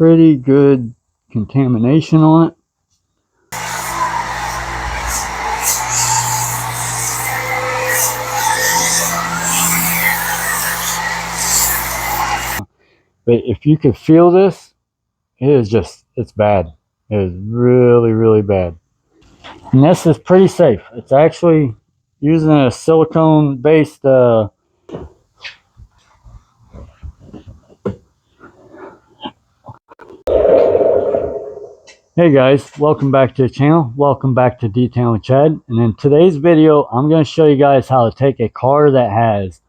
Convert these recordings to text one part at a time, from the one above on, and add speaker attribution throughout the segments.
Speaker 1: pretty good contamination on it. But if you could feel this, it's bad. It is really, really bad. And this is pretty safe. It's actually using a silicone based Hey guys, welcome back to the channel. Welcome back to Detail with Chad. And in today's video, I'm going to show you guys how to take a car that has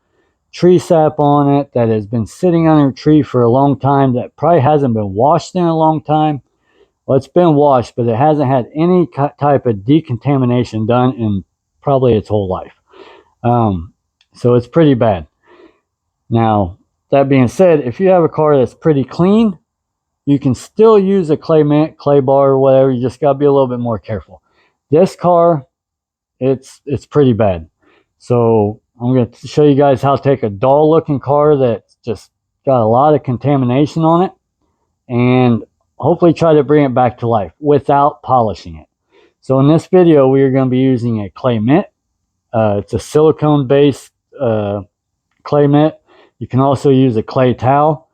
Speaker 1: tree sap on it, that has been sitting under a tree for a long time, that probably hasn't been washed in a long time. Well, it's been washed, but it hasn't had any type of decontamination done in probably its whole life. So it's pretty bad. Now, that being said, if you have a car that's pretty clean, you can still use a clay mint, clay bar, or whatever. You just got to be a little bit more careful. This car, it's pretty bad. So I'm going to show you guys how to take a dull looking car that's just got a lot of contamination on it and hopefully try to bring it back to life without polishing it. So in this video, we are going to be using a clay mint. It's a silicone based clay mint. You can also use a clay towel.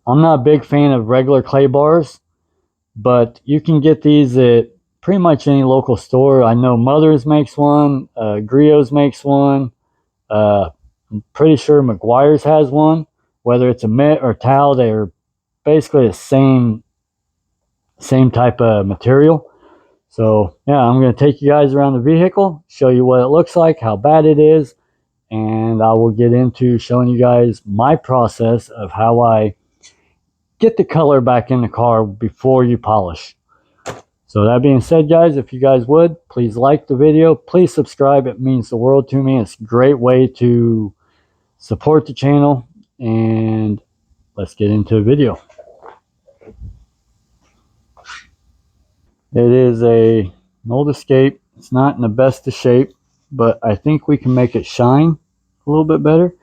Speaker 1: I'm not a big fan of regular clay bars, but you can get these at pretty much any local store. I know Mother's makes one, Griot's makes one. I'm pretty sure McGuire's has one. Whether it's a mitt or towel, they're basically the same type of material. So yeah, I'm going to take you guys around the vehicle, show you what it looks like, how bad it is, and I will get into showing you guys my process of how I get the color back in the car before you polish. So that being said, guys, if you guys would, please like the video. Please subscribe. It means the world to me. It's a great way to support the channel. And let's get into the video. It is an old Escape. It's not in the best of shape, but I think we can make it shine a little bit better.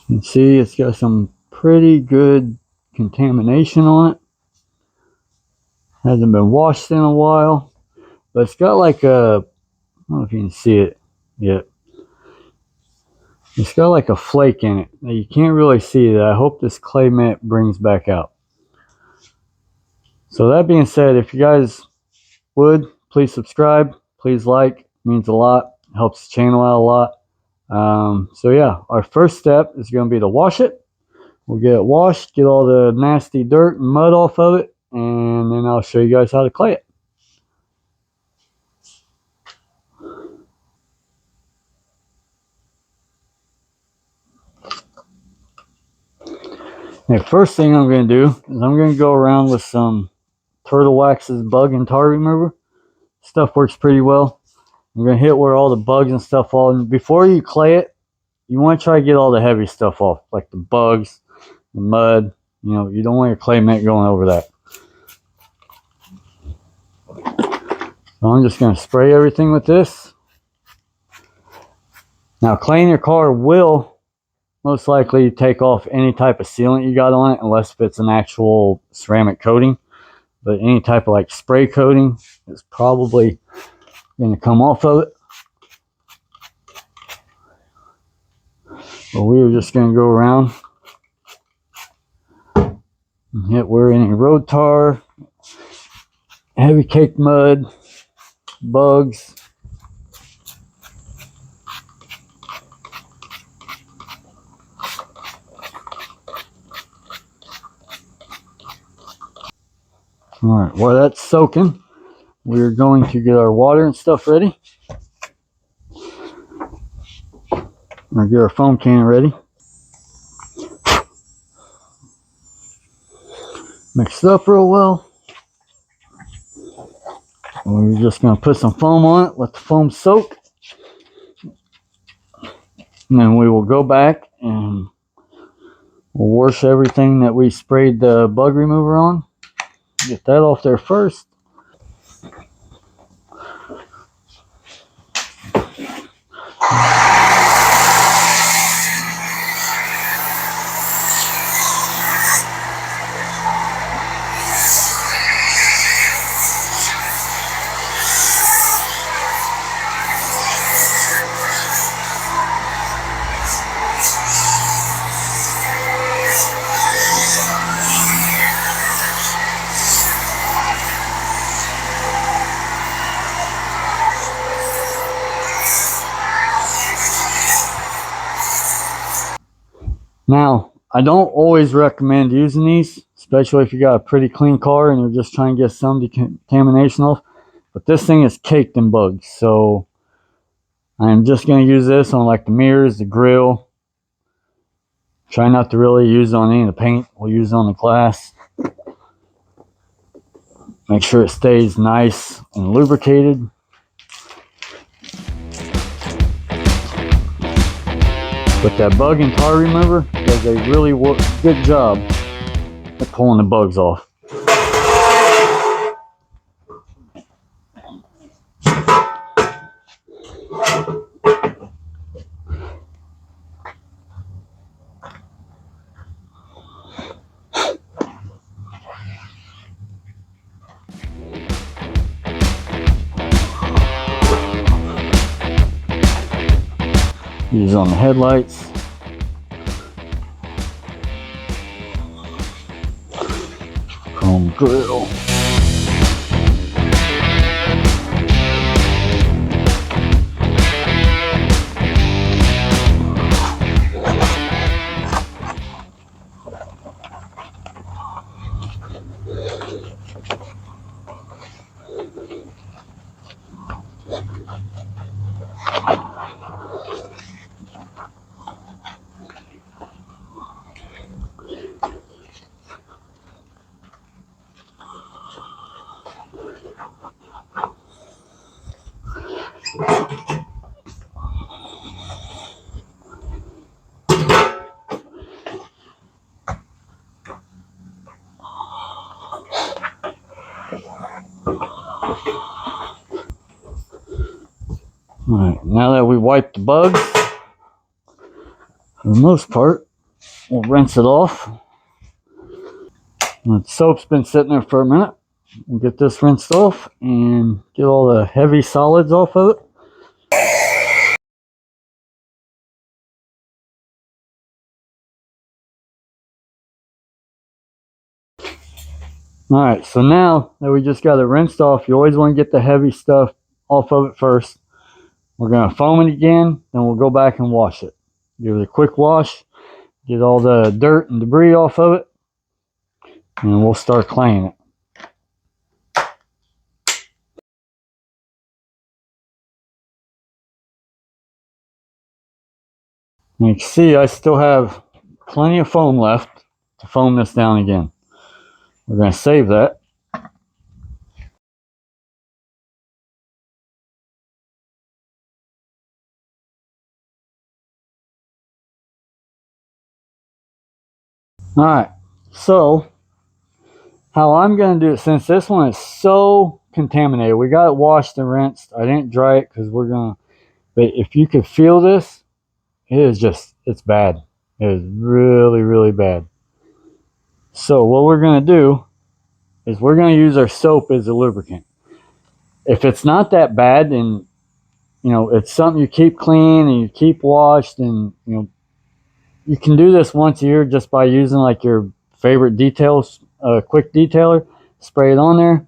Speaker 1: You can see it's got some pretty good contamination on it. Hasn't been washed in a while, but it's got like a, I don't know if you can see it yet. It's got like a flake in it. Now you can't really see that. I hope this clay mint brings back out. So that being said, if you guys would, please subscribe, please like. It means a lot. It helps the channel out a lot. So yeah, our first step is going to be to wash it. We'll get it washed, get all the nasty dirt and mud off of it, and then I'll show you guys how to clay it. The first thing I'm going to do is I'm going to go around with some Turtle Wax's bug and tar remover. Stuff works pretty well. I'm going to hit where all the bugs and stuff fall. And before you clay it, you want to try to get all the heavy stuff off, like the bugs, the mud. You know, you don't want your clay mint going over that. So I'm just going to spray everything with this. Now, cleaning your car will most likely take off any type of sealant you got on it, unless if it's an actual ceramic coating. But any type of like spray coating is probably going to come off of it. But we are just going to go around and hit where any road tar, heavy caked mud, bugs. All right, while that's soaking, we're going to get our water and stuff ready. Or get our foam can ready. Mix it up real well. We're just going to put some foam on it, let the foam soak. And then we will go back and we'll wash everything that we sprayed the bug remover on. Get that off there first. Now, I don't always recommend using these, especially if you got a pretty clean car and you're just trying to get some decontamination off. But this thing is caked in bugs, so I'm just going to use this on like the mirrors, the grill. Try not to really use it on any of the paint. We'll use it on the glass. Make sure it stays nice and lubricated. But that bug and tar remover does a really good job at pulling the bugs off. Use it on the headlights. Chrome grill. Alright, now that we wiped the bugs, for the most part, we'll rinse it off. When the soap's been sitting there for a minute, we'll get this rinsed off and get all the heavy solids off of it. Alright, so now that we just got it rinsed off, you always want to get the heavy stuff off of it first. We're going to foam it again, then we'll go back and wash it. Give it a quick wash, get all the dirt and debris off of it, and we'll start cleaning it. And you can see I still have plenty of foam left to foam this down again. We're going to save that. Alright, so how I'm going to do it, since this one is so contaminated, we got it washed and rinsed. I didn't dry it because we're going to, but if you could feel this, it is just, it's bad. It is really, really bad. So what we're going to do is we're going to use our soap as a lubricant. If it's not that bad and, you know, it's something you keep clean and you keep washed and, you know, you can do this once a year just by using like your favorite details, quick detailer, spray it on there,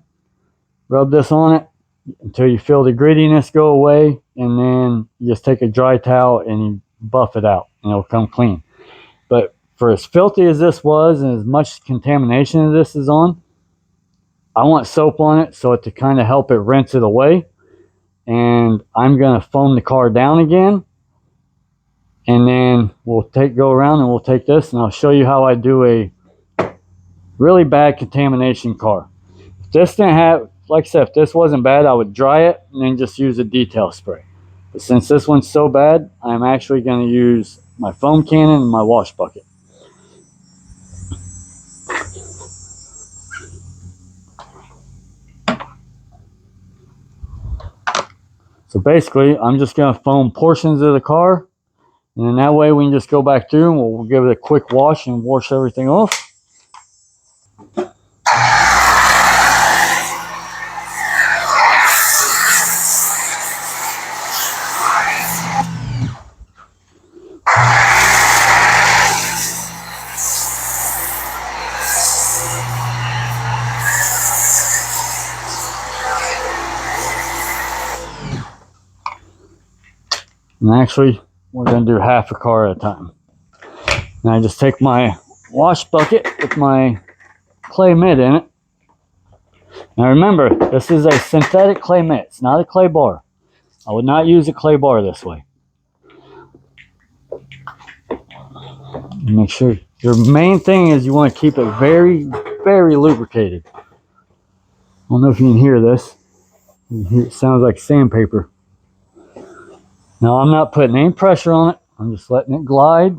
Speaker 1: rub this on it until you feel the grittiness go away, and then you just take a dry towel and you buff it out and it'll come clean. But for as filthy as this was and as much contamination as this is on, I want soap on it so to kind of help it rinse it away. And I'm going to foam the car down again, and then we'll go around and we'll take this and I'll show you how I do a really bad contamination car. If this didn't have, like I said, if this wasn't bad, I would dry it and then just use a detail spray. But since this one's so bad, I'm actually going to use my foam cannon and my wash bucket. So basically, I'm just going to foam portions of the car, and then that way we can just go back through and we'll give it a quick wash and wash everything off. And actually, we're going to do half a car at a time. And I just take my wash bucket with my clay mitt in it. Now remember, this is a synthetic clay mitt. It's not a clay bar. I would not use a clay bar this way. Make sure your main thing is you want to keep it very, very lubricated. I don't know if you can hear this. It sounds like sandpaper. Now I'm not putting any pressure on it. I'm just letting it glide.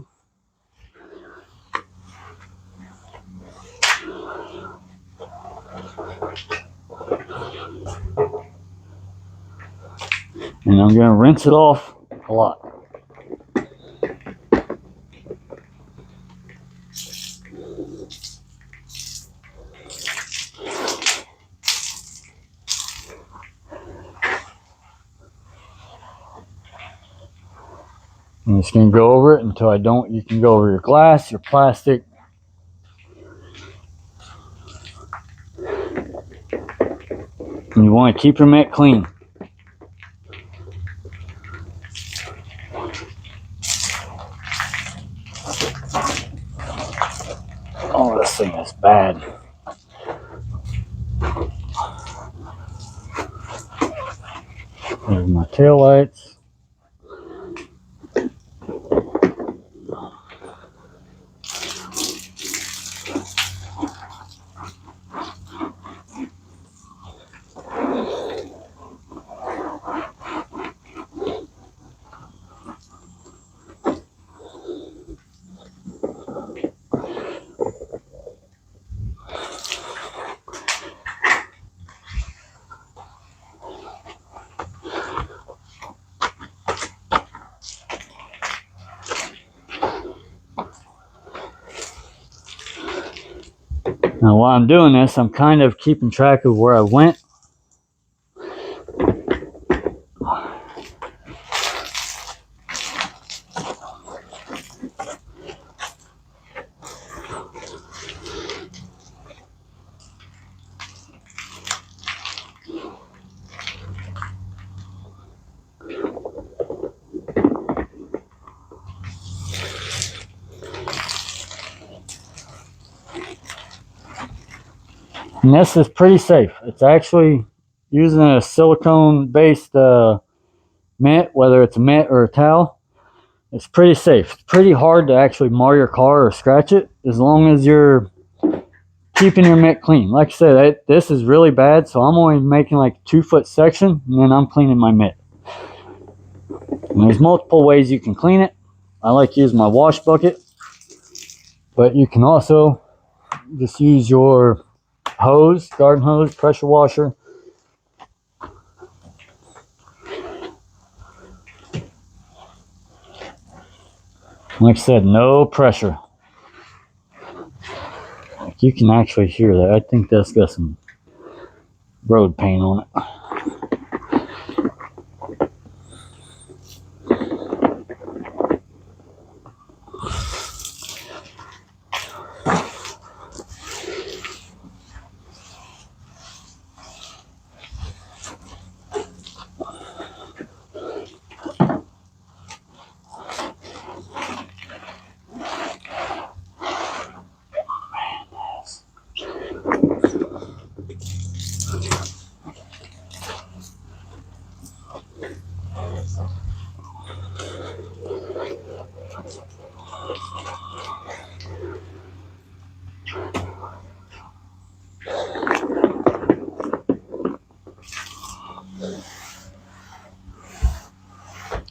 Speaker 1: And I'm going to rinse it off a lot. I'm just going to go over it until I don't. You can go over your glass, your plastic. And you want to keep your mitt clean. Oh, this thing is bad. There's my tail lights. Now while I'm doing this, I'm kind of keeping track of where I went. And this is pretty safe. It's actually using a silicone-based mitt, whether it's a mitt or a towel. It's pretty safe. It's pretty hard to actually mar your car or scratch it as long as you're keeping your mitt clean. Like I said, this is really bad, so I'm only making like a 2-foot section, and then I'm cleaning my mitt. And there's multiple ways you can clean it. I like to use my wash bucket, but you can also just use your hose, garden hose, pressure washer. Like I said, no pressure. Like you can actually hear that. I think that's got some road paint on it.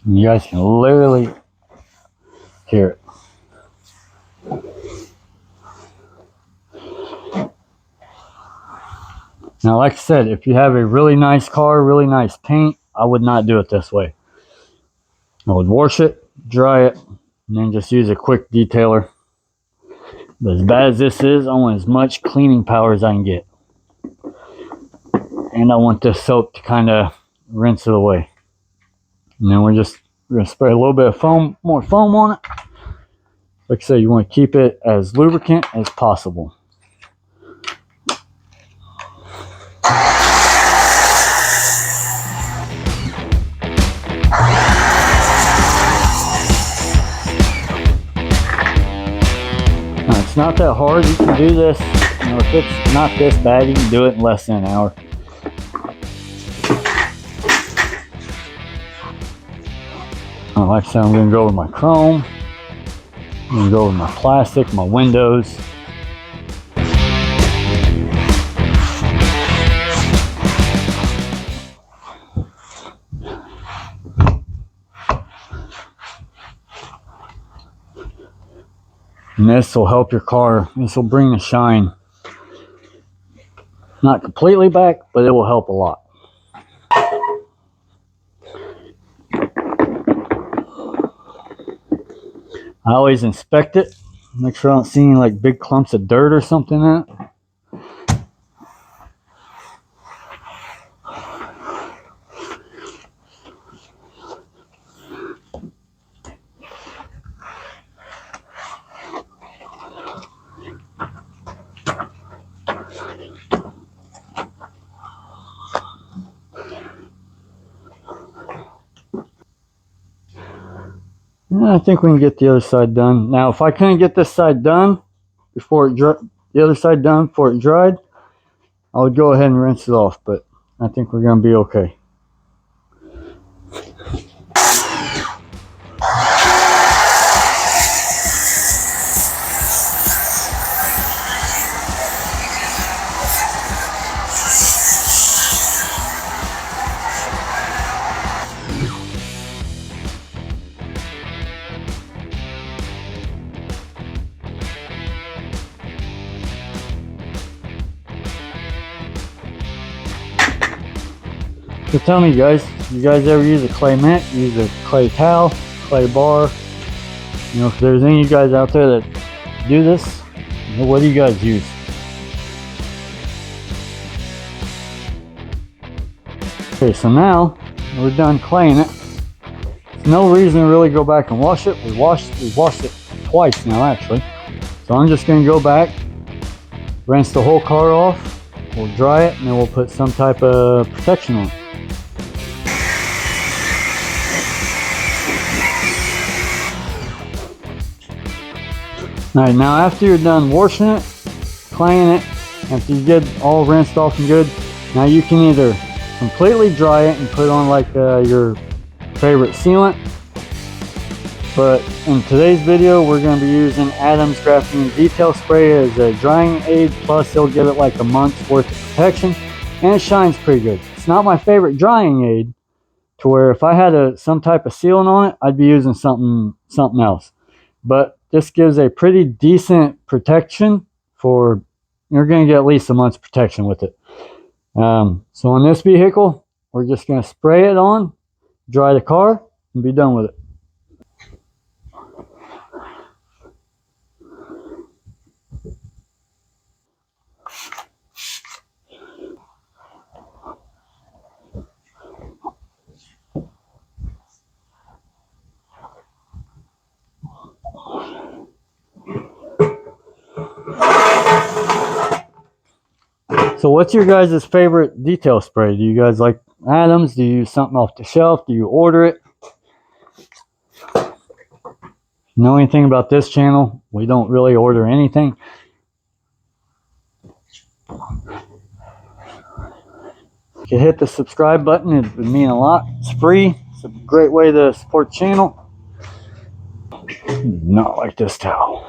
Speaker 1: And you guys can literally hear it. Now, like I said, if you have a really nice car, really nice paint, I would not do it this way. I would wash it, dry it, and then just use a quick detailer. But as bad as this is, I want as much cleaning power as I can get. And I want this soap to kind of rinse it away. And then we're going to spray a little bit of more foam on it. Like I said, you want to keep it as lubricant as possible. Now, it's not that hard. You can do this. If it's not this bad, you can do it in less than an hour. Like I said, I'm going to go over my chrome. I'm going to go over my plastic, my windows. And this will help your car. This will bring the shine. Not completely back, but it will help a lot. I always inspect it. Make sure I don't see any like big clumps of dirt or something in it. I think we can get the other side done. Now, if I couldn't get this side done before the other side done before it dried, I would go ahead and rinse it off. But I think we're going to be okay. So tell me guys, you guys ever use a clay mitt, use a clay towel, clay bar? If there's any of you guys out there that do this, what do you guys use? Okay, so now we're done claying it. There's no reason to really go back and wash it. We've washed it twice now actually. So I'm just going to go back, rinse the whole car off, we'll dry it, and then we'll put some type of protection on it. Alright, now after you're done washing it, claying it, after you get all rinsed off and good, now you can either completely dry it and put on like your favorite sealant. But in today's video, we're going to be using Adam's Graphene Detail Spray as a drying aid, plus it'll give it like a month's worth of protection, and it shines pretty good. It's not my favorite drying aid, to where if I had some type of sealant on it, I'd be using something else. But this gives a pretty decent protection for, you're going to get at least a month's protection with it. So on this vehicle, we're just going to spray it on, dry the car, and be done with it. So what's your guys' favorite detail spray? Do you guys like Adams? Do you use something off the shelf? Do you order it? Know anything about this channel? We don't really order anything. You can hit the subscribe button. It would mean a lot. It's free. It's a great way to support the channel. Not like this towel.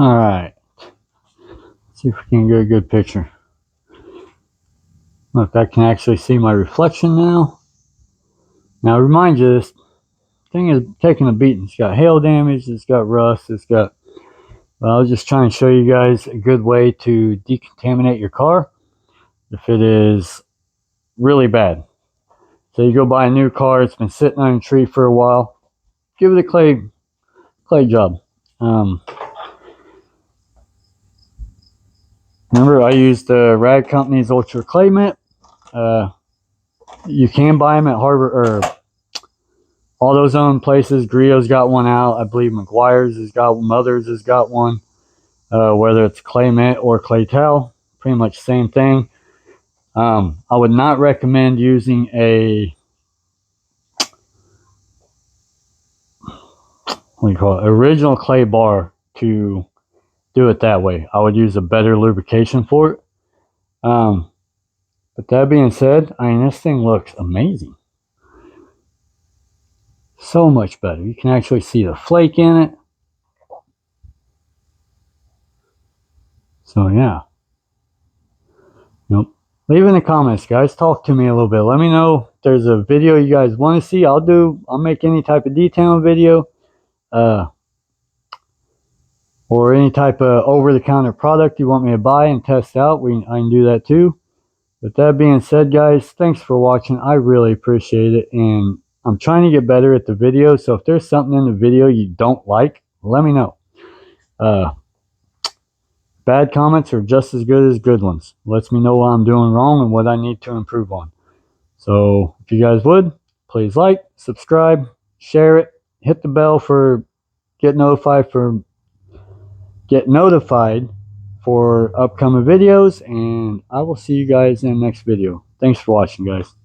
Speaker 1: All right. See if we can get a good picture. Look, I can actually see my reflection now. Now, remind you, this thing is taking a beating. It's got hail damage, it's got rust, it's got... Well, I was just trying to show you guys a good way to decontaminate your car if it is really bad. So you go buy a new car, it's been sitting on a tree for a while, give it a clay job. Remember, I used the Rag Company's Ultra Clay Mitt. You can buy them at Harbor or all those own places. Griot's got one out. I believe McGuire's has got one. Mother's has got one. Whether it's clay mitt or clay towel, pretty much same thing. I would not recommend using a, what do you call it, original clay bar to do it that way. I would use a better lubrication for it. But that being said, I mean, this thing looks amazing. So much better. You can actually see the flake in it. So yeah. Nope. Leave in the comments, guys. Talk to me a little bit. Let me know if there's a video you guys want to see. I'll make any type of detailing video. Or any type of over-the-counter product you want me to buy and test out. I can do that too. With that being said, guys, thanks for watching. I really appreciate it. And I'm trying to get better at the video. So if there's something in the video you don't like, let me know. Bad comments are just as good as good ones. Lets me know what I'm doing wrong and what I need to improve on. So if you guys would, please like, subscribe, share it, hit the bell for get notified for upcoming videos, and I will see you guys in the next video. Thanks for watching, guys.